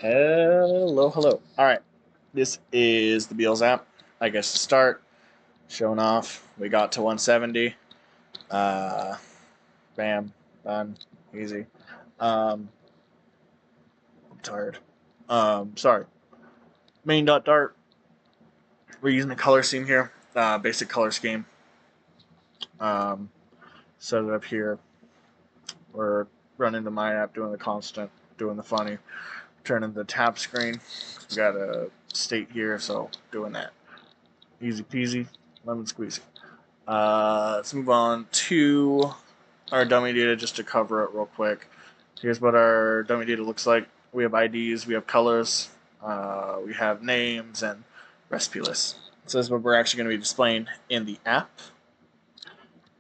Hello, hello. All right, this is the Beals app. I guess to start showing off. We got to 170. Uh, Bam, done, easy. I'm tired. Sorry. Main dot dart. We're using the color scheme here. Basic color scheme. Um, Set it up here. We're running the my app, doing the constant, doing the funny, turning the tab screen. We got a state here, so doing that. Easy peasy, lemon squeezy. Let's move on to our dummy data just to cover it real quick. Here's what our dummy data looks like. We have IDs, we have colors, we have names, and recipe lists. So this is what we're actually going to be displaying in the app.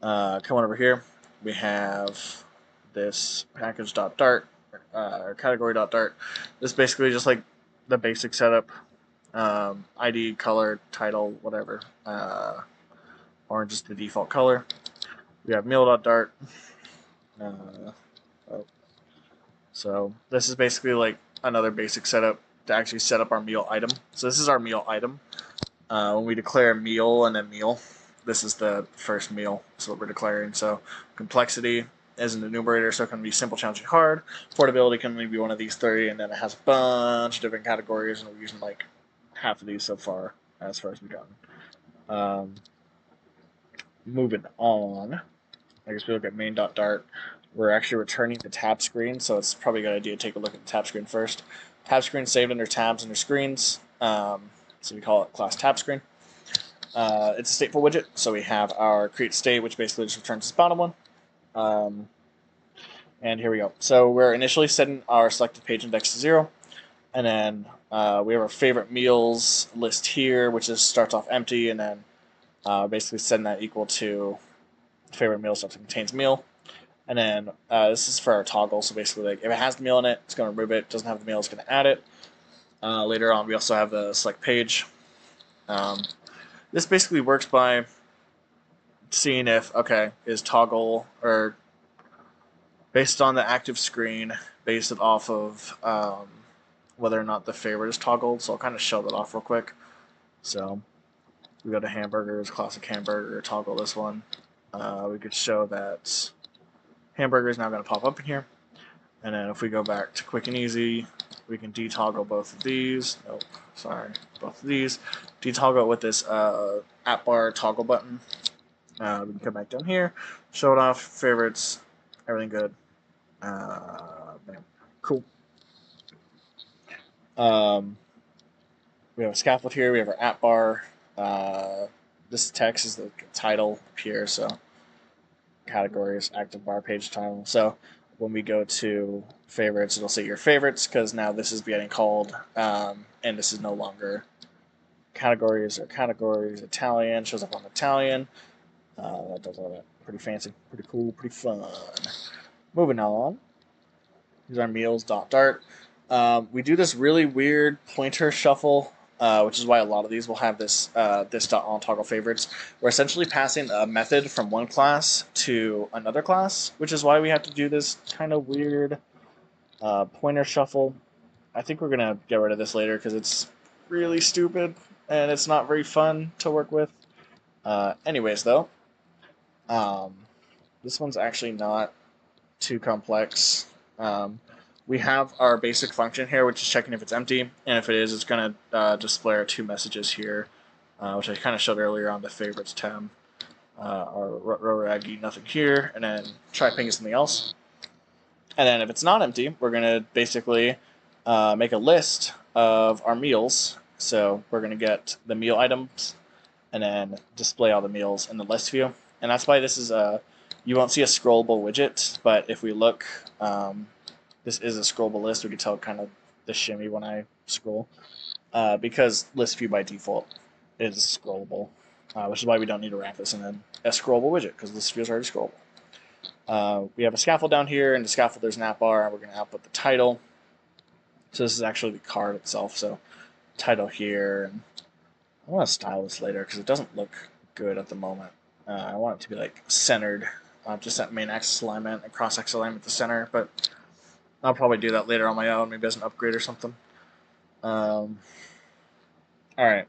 Come on over here. We have this package.dart, or category.dart. This is basically just like the basic setup. ID, color, title, whatever. Orange is the default color. We have meal.dart. Oh. So this is basically like another basic setup to actually set up our meal item. So this is our meal item. When we declare meal and then meal, this is the first meal. So what we're declaring. So complexity is in the numerator, so it can be simple, challenging, hard. Portability can only be one of these three, and then it has a bunch of different categories, and we're using like half of these so far as we've gotten. Moving on, I guess we look at main.dart. We're actually returning the tab screen, so it's probably a good idea to take a look at the tab screen first. Tab screen saved under tabs under screens, so we call it class tab screen. It's a stateful widget, so we have our create state, which basically just returns this bottom one. And here we go. So we're initially setting our selected page index to 0, and then we have our favorite meals list here, which is starts off empty, and then basically setting that equal to favorite meal stuff that contains meal. And then this is for our toggle. So basically, like if it has the meal in it, it's going to remove it. Doesn't have the meal, it's going to add it. Later on, we also have the select page. This basically works by seeing if is toggle or based on the active screen, based it off of whether or not the favorite is toggled. So I'll kind of show that off real quick. So we go to hamburgers, classic hamburger, toggle this one. We could show that hamburger is now going to pop up in here. And then if we go back to quick and easy, we can detoggle both of these. Nope, sorry, both of these. Detoggle it with this app bar toggle button. We can come back down here, show it off, favorites, everything good. Man, cool. We have a scaffold here. We have our app bar. This text is the title here, so categories, active bar, page title. So when we go to favorites, it'll say your favorites because now this is getting called, and this is no longer categories or categories. Italian shows up on Italian. That does all that. Pretty fancy, pretty cool, pretty fun. Moving on. Here's our meals.dart. We do this really weird pointer shuffle, which is why a lot of these will have this this on toggle favorites. We're essentially passing a method from one class to another class, which is why we have to do this kind of weird pointer shuffle. I think we're gonna get rid of this later because it's really stupid and it's not very fun to work with. Anyways, though, this one's actually not too complex. We have our basic function here, which is checking if it's empty, and if it is, it's going to display our two messages here, which I kind of showed earlier on the favorites tab. Our raggy, nothing here, and then try pinging something else. And then if it's not empty, we're going to basically make a list of our meals. So we're going to get the meal items and then display all the meals in the list view. And that's why this is you won't see a scrollable widget, but if we look, this is a scrollable list. We can tell kind of the shimmy when I scroll, because list view by default is scrollable, which is why we don't need to wrap this in a scrollable widget because list view is already scrollable. We have a scaffold down here, and the scaffold there's an app bar, and we're going to output the title. So this is actually the card itself. So title here, and I want to style this later because it doesn't look good at the moment. I want it to be like centered, just that main axis alignment and cross axis alignment at the center, but I'll probably do that later on my own, maybe as an upgrade or something. All right.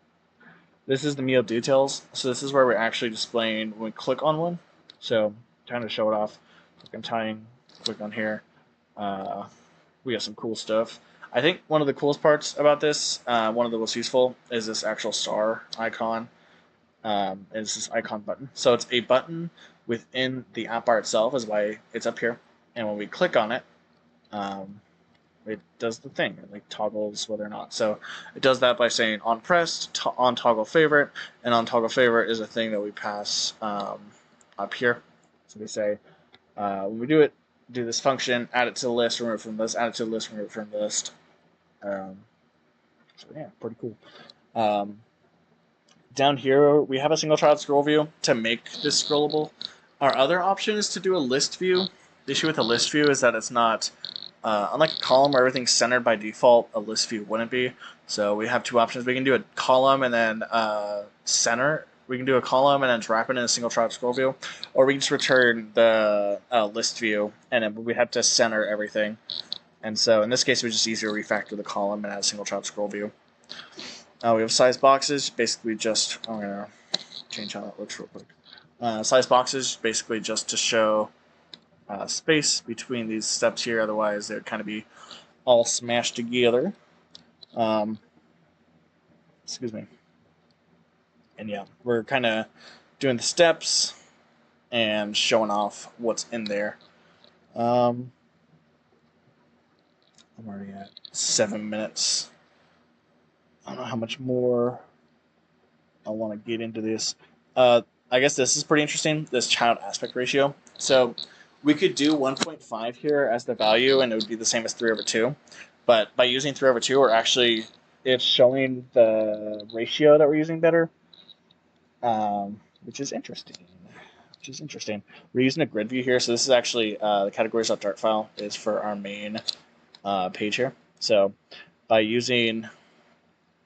This is the meal details. So this is where we're actually displaying when we click on one. So trying to show it off. Click on tying. Click on here. Uh, we got some cool stuff. I think one of the coolest parts about this, one of the most useful, is this actual star icon. Is this icon button. So it's a button within the app bar itself is why it's up here. And when we click on it, it does the thing. It like toggles whether or not. So it does that by saying on pressed, on toggle favorite, and on toggle favorite is a thing that we pass up here. So we say when we do this function, add it to the list, remove it from this, add it to the list, remove it from the list. So yeah, pretty cool. Down here, we have a single child scroll view to make this scrollable. Our other option is to do a list view. The issue with a list view is that it's not, unlike a column where everything's centered by default, a list view wouldn't be. So we have two options. We can do a column and then center. We can do a column and then wrap it in a single child scroll view. Or we can just return the list view and then we have to center everything. And so in this case, it was just easier to refactor the column and add a single child scroll view. We have size boxes, basically just, I'm going to change how that looks real quick. Size boxes, basically just to show space between these steps here, otherwise they would kind of be all smashed together. Excuse me. And yeah, we're kind of doing the steps and showing off what's in there. I'm already at 7 minutes. I don't know how much more I want to get into this. I guess this is pretty interesting, this child aspect ratio. So we could do 1.5 here as the value, and it would be the same as 3/2. But by using 3/2, we're actually, it's showing the ratio that we're using better, which is interesting. We're using a grid view here, so this is actually the categories.dart file is for our main page here. So by using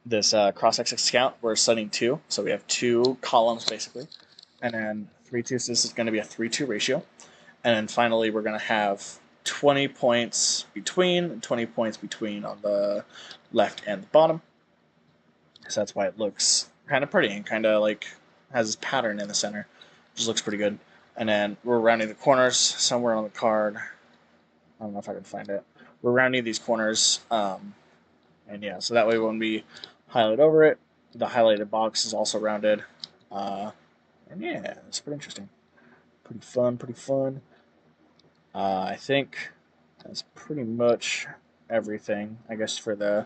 this cross-axis count, we're setting 2, so we have 2 columns basically, and then 3/2, so this is going to be a 3/2 ratio, and then finally we're going to have 20 points between and 20 points between on the left and the bottom. So that's why it looks kind of pretty and kind of like has this pattern in the center, which looks pretty good. And then we're rounding the corners somewhere on the card. I don't know if I can find it. We're rounding these corners, and yeah, so that way when we highlight over it, the highlighted box is also rounded. And yeah, it's pretty interesting. Pretty fun. I think that's pretty much everything, I guess, for the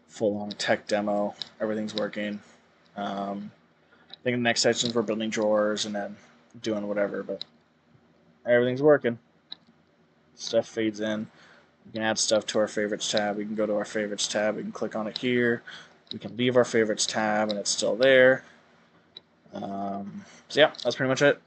full-on tech demo. Everything's working. I think the next sections we're building drawers and then doing whatever, but everything's working. Stuff fades in. We can add stuff to our favorites tab. We can go to our favorites tab. We can click on it here. We can leave our favorites tab and it's still there. So yeah, that's pretty much it.